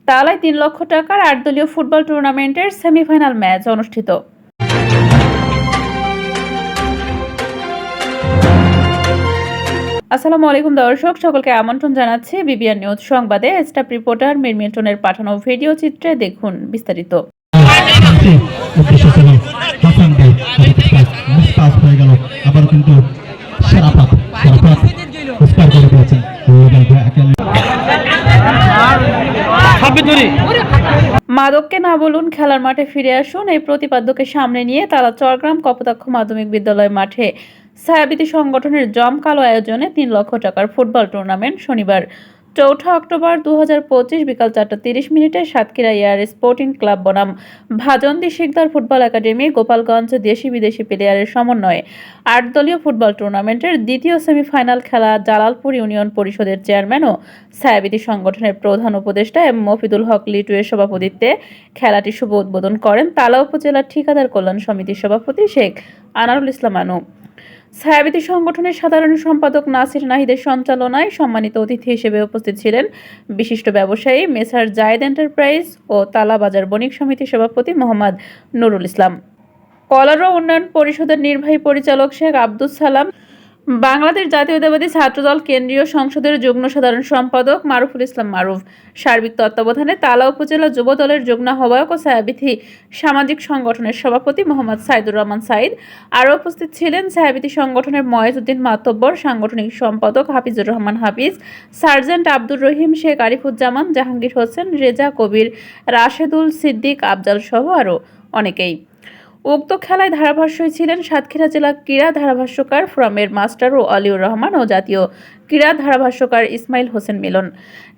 তালায় ৩ লক্ষ টাকার ৮ দলীয় ফুটবল টুর্নামেন্টের সেমিফাইনাল ম্যাচ অনুষ্ঠিত। আসসালামু আলাইকুম দর্শক, সকলকে আমন্ত্রণ জানাচ্ছি বিবিআর নিউজ সংবাদে। স্টাফ রিপোর্টার মিরমিল্টনের পাঠানো ভিডিও চিত্রে দেখুন বিস্তারিত। মাদককে না বলুন, খেলার মাঠে ফিরে আসুন, এই প্রতিপাদ্যকে সামনে নিয়ে তালা চরগ্রাম কপোতাক্ষ মাধ্যমিক বিদ্যালয় মাঠে ছায়াবীতি সংগঠনের জমকালো আয়োজনে ৩ লক্ষ টাকার ফুটবল টুর্নামেন্ট শনিবার ৪ অক্টোবর ২০২৫ বিকাল ৪:৩০ সাতক্ষীরা এয়ার স্পোর্টিং ক্লাব বনাম ভাজন্দি শিকদার ফুটবল একাডেমি গোপালগঞ্জ দেশি বিদেশি প্লেয়ারের সমন্বয়ে ৮ দলীয় ফুটবল টুর্নামেন্টের দ্বিতীয় সেমিফাইনাল খেলা জালালপুর ইউনিয়ন পরিষদের চেয়ারম্যান ও ছায়াবীতি সংগঠনের প্রধান উপদেষ্টা এম মফিদুল হক লিটুয়ের সভাপতিত্বে খেলাটি শুভ উদ্বোধন করেন তালা উপজেলা ঠিকাদার কল্যাণ সমিতির সভাপতি শেখ আনারুল ইসলাম আনু। ছায়াবীতি সংগঠনের সাধারণ সম্পাদক নাসির নাহিদের সঞ্চালনায় সম্মানিত অতিথি হিসেবে উপস্থিত ছিলেন বিশিষ্ট ব্যবসায়ী মেসার জায়েদ এন্টারপ্রাইজ ও তালা বাজার বণিক সমিতির সভাপতি মোহাম্মদ নুরুল ইসলাম, কলারোয়া উন্নয়ন পরিষদের নির্বাহী পরিচালক শেখ আব্দুস সালাম, বাংলাদেশ জাতীয়তাবাদী ছাত্রদল কেন্দ্রীয় সংসদের যুগ্ম সাধারণ সম্পাদক মারুফুল ইসলাম মারুফ, সার্বিক তত্ত্বাবধানে তালা উপজেলা যুব দলের যুগ্ম আহ্বায়ক ও ছায়াবীতি সামাজিক সংগঠনের সভাপতি মোহাম্মদ সাইদুর রহমান সাইদ। আরও উপস্থিত ছিলেন ছায়াবীতি সংগঠনের ময়েজউদ্দিন মাতব্বর, সাংগঠনিক সম্পাদক হাফিজুর রহমান হাফিজ, সার্জেন্ট আব্দুর রহিম, শেখ আরিফুজ্জামান, জাহাঙ্গীর হোসেন, রেজা কবির, রাশেদুল সিদ্দিক, আফজাল সহ আরও অনেকেই। উক্ত খেলায় ধারাভাষ্যই ছিলেন সাতক্ষীরা জেলা ক্রীড়া ধারাভাষ্যকার ফোরামের মাস্টার ও আলিউর রহমান ও জাতীয় ক্রীড়া ধারাভাষ্যকার ইসমাইল হোসেন মিলন।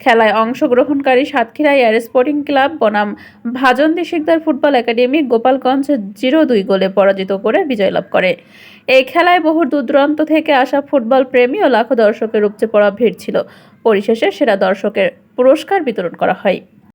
খেলায় অংশগ্রহণকারী সাতক্ষীরা এয়ার স্পোর্টিং ক্লাব বনাম ভাজন্দি শিকদার ফুটবল একাডেমি গোপালগঞ্জ 0-2 গোলে পরাজিত করে বিজয় লাভ করে। এই খেলায় বহু দূরদূরান্ত থেকে আসা ফুটবল প্রেমী ও লাখো দর্শকের উপচে পড়া ভিড় ছিল। পরিশেষে সেরা দর্শকের পুরস্কার বিতরণ করা হয়।